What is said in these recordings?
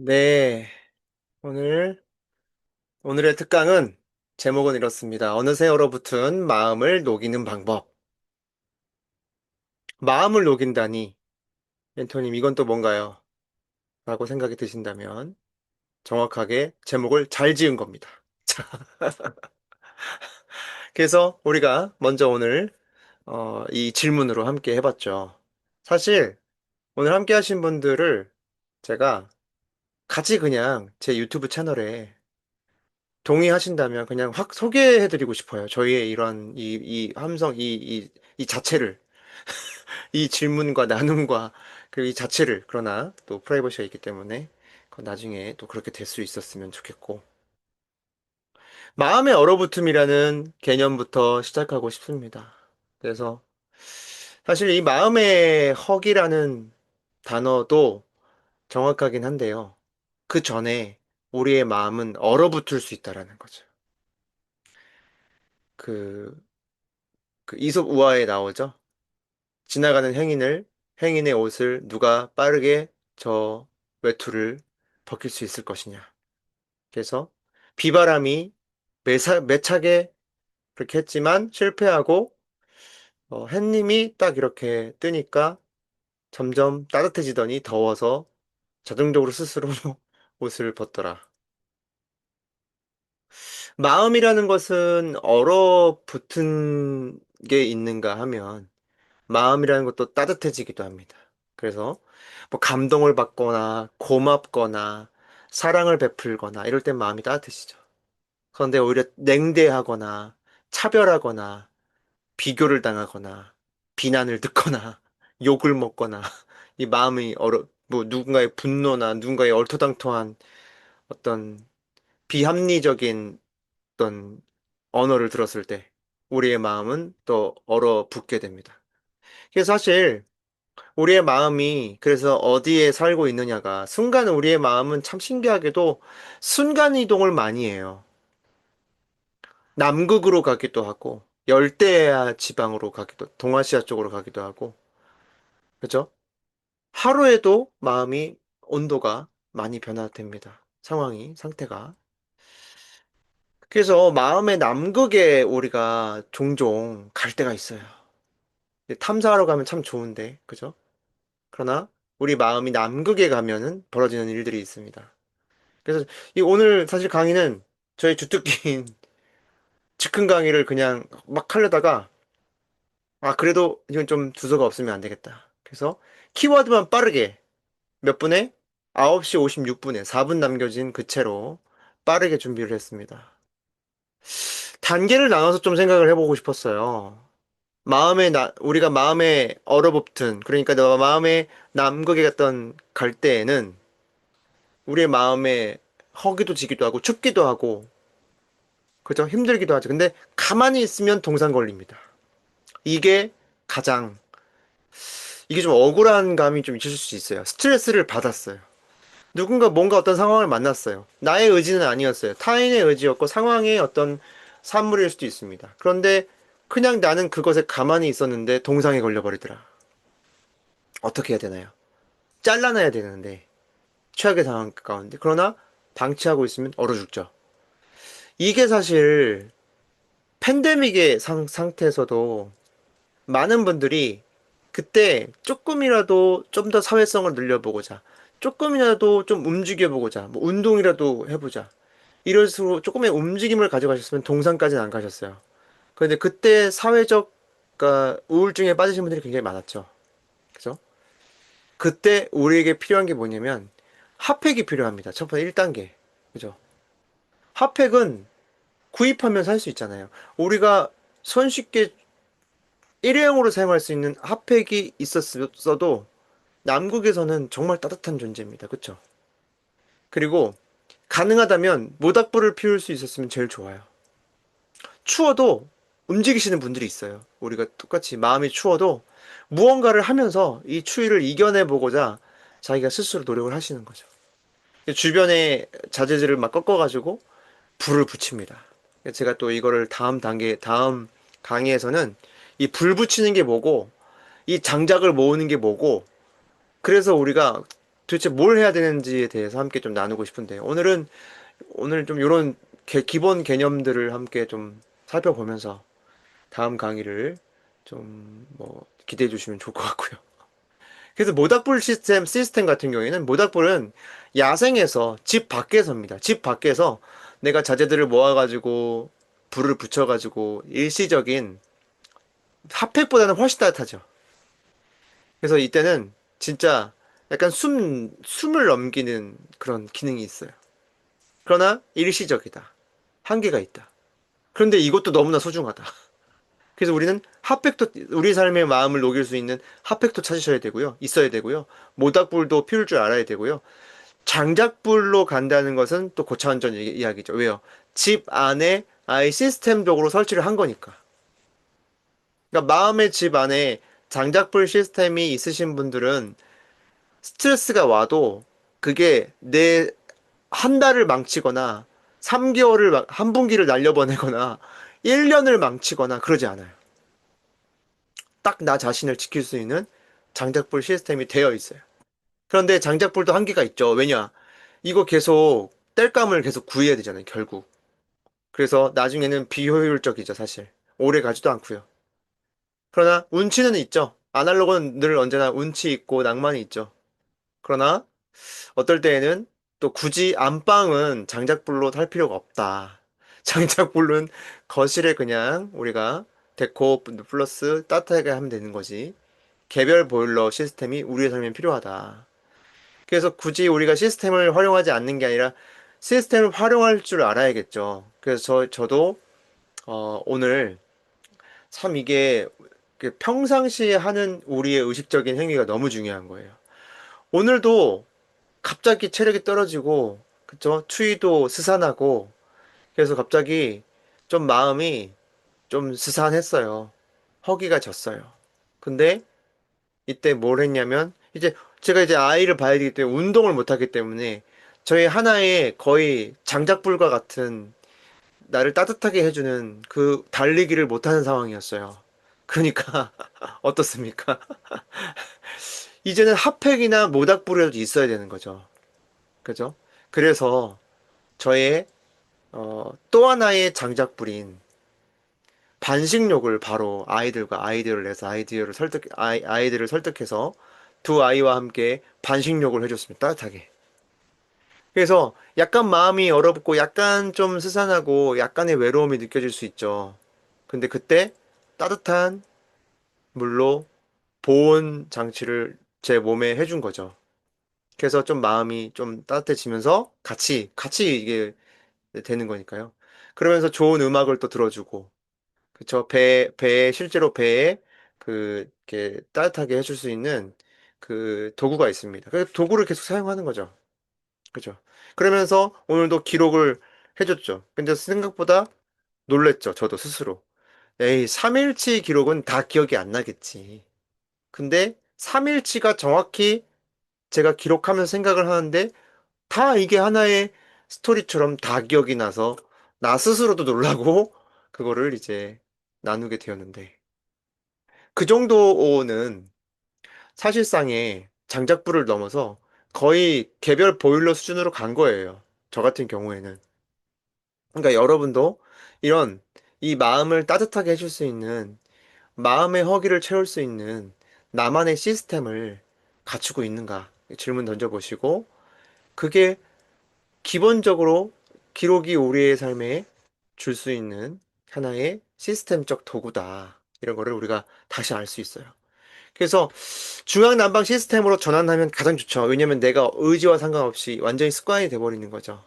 네, 오늘, 오늘의 특강은 제목은 이렇습니다. 어느새 얼어붙은 마음을 녹이는 방법. 마음을 녹인다니, 멘토님, 이건 또 뭔가요? 라고 생각이 드신다면 정확하게 제목을 잘 지은 겁니다. 그래서 우리가 먼저 오늘 이 질문으로 함께 해봤죠. 사실 오늘 함께 하신 분들을 제가 같이 그냥 제 유튜브 채널에 동의하신다면 그냥 확 소개해드리고 싶어요. 저희의 이런 이 함성 이 자체를 이 질문과 나눔과 그리고 이 자체를 그러나 또 프라이버시가 있기 때문에 그건 나중에 또 그렇게 될 수 있었으면 좋겠고 마음의 얼어붙음이라는 개념부터 시작하고 싶습니다. 그래서 사실 이 마음의 허기라는 단어도 정확하긴 한데요. 그 전에 우리의 마음은 얼어붙을 수 있다라는 거죠. 그, 그 이솝 우화에 나오죠. 지나가는 행인의 옷을 누가 빠르게 저 외투를 벗길 수 있을 것이냐. 그래서 비바람이 매차게 그렇게 했지만 실패하고 햇님이 딱 이렇게 뜨니까 점점 따뜻해지더니 더워서 자동적으로 스스로 옷을 벗더라. 마음이라는 것은 얼어붙은 게 있는가 하면 마음이라는 것도 따뜻해지기도 합니다. 그래서 뭐 감동을 받거나 고맙거나 사랑을 베풀거나 이럴 땐 마음이 따뜻해지죠. 그런데 오히려 냉대하거나 차별하거나 비교를 당하거나 비난을 듣거나 욕을 먹거나 이 마음이 뭐 누군가의 분노나 누군가의 얼토당토한 어떤 비합리적인 어떤 언어를 들었을 때 우리의 마음은 또 얼어붙게 됩니다. 그래서 사실 우리의 마음이 그래서 어디에 살고 있느냐가 순간 우리의 마음은 참 신기하게도 순간 이동을 많이 해요. 남극으로 가기도 하고 열대야 지방으로 가기도 동아시아 쪽으로 가기도 하고 그죠? 하루에도 마음이 온도가 많이 변화됩니다. 상태가. 그래서 마음의 남극에 우리가 종종 갈 때가 있어요. 탐사하러 가면 참 좋은데, 그죠? 그러나 우리 마음이 남극에 가면은 벌어지는 일들이 있습니다. 그래서 이 오늘 사실 강의는 저희 주특기인 즉흥 강의를 그냥 막 하려다가 그래도 이건 좀 두서가 없으면 안 되겠다. 그래서 키워드만 빠르게 몇 분에 9시 56분에 4분 남겨진 그 채로 빠르게 준비를 했습니다. 단계를 나눠서 좀 생각을 해보고 싶었어요. 우리가 마음에 얼어붙은, 그러니까 내 마음에 남극에 갔던 갈 때에는 우리의 마음에 허기도 지기도 하고 춥기도 하고 그죠? 힘들기도 하죠. 근데 가만히 있으면 동상 걸립니다. 이게 가장 이게 좀 억울한 감이 좀 있을 수 있어요. 스트레스를 받았어요. 누군가 뭔가 어떤 상황을 만났어요. 나의 의지는 아니었어요. 타인의 의지였고 상황의 어떤 산물일 수도 있습니다. 그런데 그냥 나는 그것에 가만히 있었는데 동상에 걸려버리더라. 어떻게 해야 되나요? 잘라놔야 되는데 최악의 상황 가운데 그러나 방치하고 있으면 얼어 죽죠. 이게 사실 팬데믹의 상태에서도 많은 분들이 그때 조금이라도 좀 더 사회성을 늘려보고자, 조금이라도 좀 움직여보고자, 뭐 운동이라도 해보자. 이럴수록 조금의 움직임을 가져가셨으면 동상까지는 안 가셨어요. 그런데 그때 사회적, 그러니까 우울증에 빠지신 분들이 굉장히 많았죠. 그죠? 그때 우리에게 필요한 게 뭐냐면 핫팩이 필요합니다. 첫 번째 1단계. 그죠? 핫팩은 구입하면 살 수 있잖아요. 우리가 손쉽게 일회용으로 사용할 수 있는 핫팩이 있었어도 남극에서는 정말 따뜻한 존재입니다. 그쵸? 그리고 가능하다면 모닥불을 피울 수 있었으면 제일 좋아요. 추워도 움직이시는 분들이 있어요. 우리가 똑같이 마음이 추워도 무언가를 하면서 이 추위를 이겨내 보고자 자기가 스스로 노력을 하시는 거죠. 주변에 자재들을 막 꺾어가지고 불을 붙입니다. 제가 또 이거를 다음 강의에서는 이 불 붙이는 게 뭐고, 이 장작을 모으는 게 뭐고, 그래서 우리가 도대체 뭘 해야 되는지에 대해서 함께 좀 나누고 싶은데, 오늘 좀 이런 기본 개념들을 함께 좀 살펴보면서 다음 강의를 좀 뭐 기대해 주시면 좋을 것 같고요. 그래서 모닥불 시스템 같은 경우에는 모닥불은 야생에서 집 밖에서입니다. 집 밖에서 내가 자재들을 모아가지고 불을 붙여가지고 일시적인 핫팩보다는 훨씬 따뜻하죠. 그래서 이때는 진짜 약간 숨을 넘기는 그런 기능이 있어요. 그러나 일시적이다. 한계가 있다. 그런데 이것도 너무나 소중하다. 그래서 우리는 핫팩도 우리 삶의 마음을 녹일 수 있는 핫팩도 찾으셔야 되고요. 있어야 되고요. 모닥불도 피울 줄 알아야 되고요. 장작불로 간다는 것은 또 고차원적 이야기죠. 왜요? 집 안에 아예 시스템적으로 설치를 한 거니까. 그러니까 마음의 집 안에 장작불 시스템이 있으신 분들은 스트레스가 와도 그게 내 한 달을 망치거나 3개월을 한 분기를 날려보내거나 1년을 망치거나 그러지 않아요. 딱 나 자신을 지킬 수 있는 장작불 시스템이 되어 있어요. 그런데 장작불도 한계가 있죠. 왜냐? 이거 계속 땔감을 계속 구해야 되잖아요, 결국. 그래서 나중에는 비효율적이죠, 사실. 오래 가지도 않고요. 그러나 운치는 있죠. 아날로그는 늘 언제나 운치 있고 낭만이 있죠. 그러나 어떨 때에는 또 굳이 안방은 장작불로 할 필요가 없다. 장작불은 거실에 그냥 우리가 데코 플러스 따뜻하게 하면 되는 거지. 개별 보일러 시스템이 우리의 삶에 필요하다. 그래서 굳이 우리가 시스템을 활용하지 않는 게 아니라 시스템을 활용할 줄 알아야겠죠. 그래서 저도 오늘 참 이게 그 평상시에 하는 우리의 의식적인 행위가 너무 중요한 거예요. 오늘도 갑자기 체력이 떨어지고, 그쵸? 추위도 스산하고, 그래서 갑자기 좀 마음이 좀 스산했어요. 허기가 졌어요. 근데 이때 뭘 했냐면, 이제 제가 이제 아이를 봐야 되기 때문에 운동을 못 하기 때문에 저희 하나의 거의 장작불과 같은 나를 따뜻하게 해주는 그 달리기를 못 하는 상황이었어요. 그러니까 어떻습니까? 이제는 핫팩이나 모닥불이라도 있어야 되는 거죠. 그죠? 그래서 저의 또 하나의 장작불인 반식욕을 바로 아이들과 아이디어를 내서 아이들을 설득해서 두 아이와 함께 반식욕을 해줬습니다. 따뜻하게. 그래서 약간 마음이 얼어붙고 약간 좀 스산하고 약간의 외로움이 느껴질 수 있죠. 근데 그때 따뜻한 물로 보온 장치를 제 몸에 해준 거죠. 그래서 좀 마음이 좀 따뜻해지면서 같이 이게 되는 거니까요. 그러면서 좋은 음악을 또 들어주고, 그쵸. 실제로 배에 이렇게 따뜻하게 해줄 수 있는 그 도구가 있습니다. 그 도구를 계속 사용하는 거죠. 그죠. 그러면서 오늘도 기록을 해줬죠. 근데 생각보다 놀랬죠. 저도 스스로. 에이, 3일치 기록은 다 기억이 안 나겠지. 근데 3일치가 정확히 제가 기록하면서 생각을 하는데 다 이게 하나의 스토리처럼 다 기억이 나서 나 스스로도 놀라고 그거를 이제 나누게 되었는데 그 정도는 사실상의 장작불을 넘어서 거의 개별 보일러 수준으로 간 거예요. 저 같은 경우에는. 그러니까 여러분도 이런 이 마음을 따뜻하게 해줄 수 있는 마음의 허기를 채울 수 있는 나만의 시스템을 갖추고 있는가 질문 던져보시고 그게 기본적으로 기록이 우리의 삶에 줄 수 있는 하나의 시스템적 도구다. 이런 거를 우리가 다시 알 수 있어요. 그래서 중앙 난방 시스템으로 전환하면 가장 좋죠. 왜냐면 내가 의지와 상관없이 완전히 습관이 돼버리는 거죠.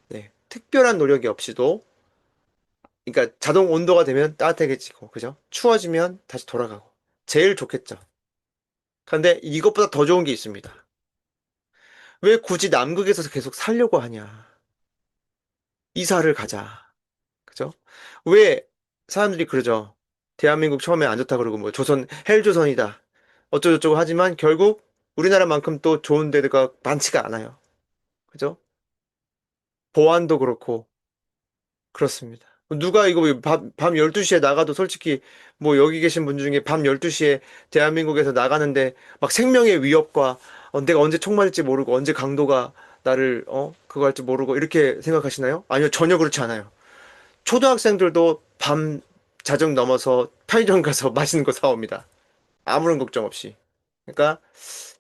네. 특별한 노력이 없이도, 그러니까 자동 온도가 되면 따뜻해지고, 그죠? 추워지면 다시 돌아가고. 제일 좋겠죠. 근데 이것보다 더 좋은 게 있습니다. 왜 굳이 남극에서 계속 살려고 하냐? 이사를 가자. 그죠? 왜 사람들이 그러죠? 대한민국 처음에 안 좋다 그러고 뭐 조선 헬조선이다. 어쩌고저쩌고 하지만 결국 우리나라만큼 또 좋은 데가 많지가 않아요. 그죠? 보안도 그렇고 그렇습니다. 누가 이거 밤 12시에 나가도 솔직히 뭐 여기 계신 분 중에 밤 12시에 대한민국에서 나가는데 막 생명의 위협과 내가 언제 총 맞을지 모르고 언제 강도가 나를 그거 할지 모르고 이렇게 생각하시나요? 아니요, 전혀 그렇지 않아요. 초등학생들도 밤 자정 넘어서 편의점 가서 맛있는 거 사옵니다. 아무런 걱정 없이. 그러니까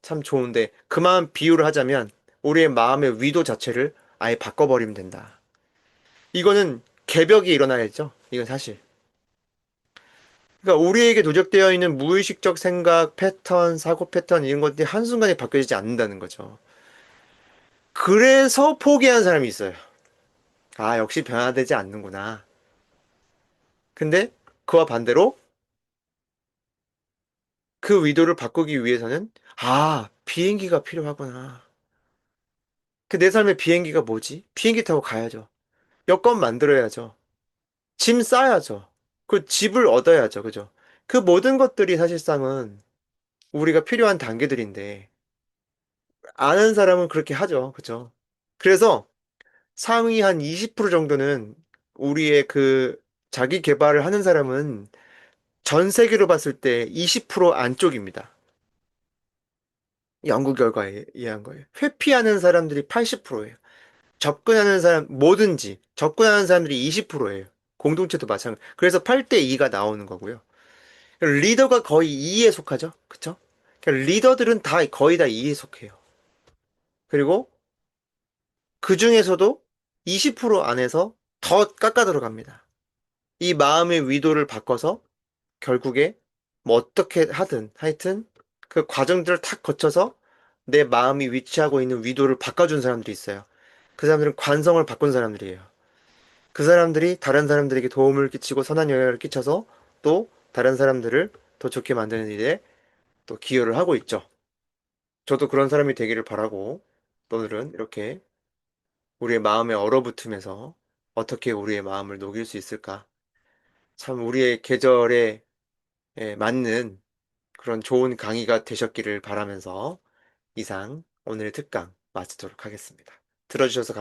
참 좋은데 그만 비유를 하자면 우리의 마음의 위도 자체를 아예 바꿔버리면 된다. 이거는 개벽이 일어나야죠. 이건 사실. 그러니까 우리에게 누적되어 있는 무의식적 생각, 패턴, 사고 패턴 이런 것들이 한순간에 바뀌어지지 않는다는 거죠. 그래서 포기한 사람이 있어요. 아, 역시 변화되지 않는구나. 근데 그와 반대로 그 위도를 바꾸기 위해서는 비행기가 필요하구나. 그 내 삶의 비행기가 뭐지? 비행기 타고 가야죠. 여권 만들어야죠. 짐 싸야죠. 그 집을 얻어야죠. 그죠? 그 모든 것들이 사실상은 우리가 필요한 단계들인데 아는 사람은 그렇게 하죠. 그죠? 그래서 상위 한 20% 정도는 우리의 그 자기 개발을 하는 사람은 전 세계로 봤을 때 20% 안쪽입니다. 연구 결과에 의한 거예요. 회피하는 사람들이 80%예요. 접근하는 사람, 뭐든지 접근하는 사람들이 20%예요. 공동체도 마찬가지. 그래서 8대 2가 나오는 거고요. 리더가 거의 2에 속하죠. 그쵸? 그러니까 리더들은 다 거의 다 2에 속해요. 그리고 그 중에서도 20% 안에서 더 깎아 들어갑니다. 이 마음의 위도를 바꿔서 결국에 뭐 어떻게 하든 하여튼 그 과정들을 탁 거쳐서 내 마음이 위치하고 있는 위도를 바꿔준 사람들이 있어요. 그 사람들은 관성을 바꾼 사람들이에요. 그 사람들이 다른 사람들에게 도움을 끼치고 선한 영향을 끼쳐서 또 다른 사람들을 더 좋게 만드는 일에 또 기여를 하고 있죠. 저도 그런 사람이 되기를 바라고 오늘은 이렇게 우리의 마음에 얼어붙으면서 어떻게 우리의 마음을 녹일 수 있을까? 참 우리의 계절에 맞는 그런 좋은 강의가 되셨기를 바라면서 이상 오늘의 특강 마치도록 하겠습니다. 들어주셔서 감사합니다.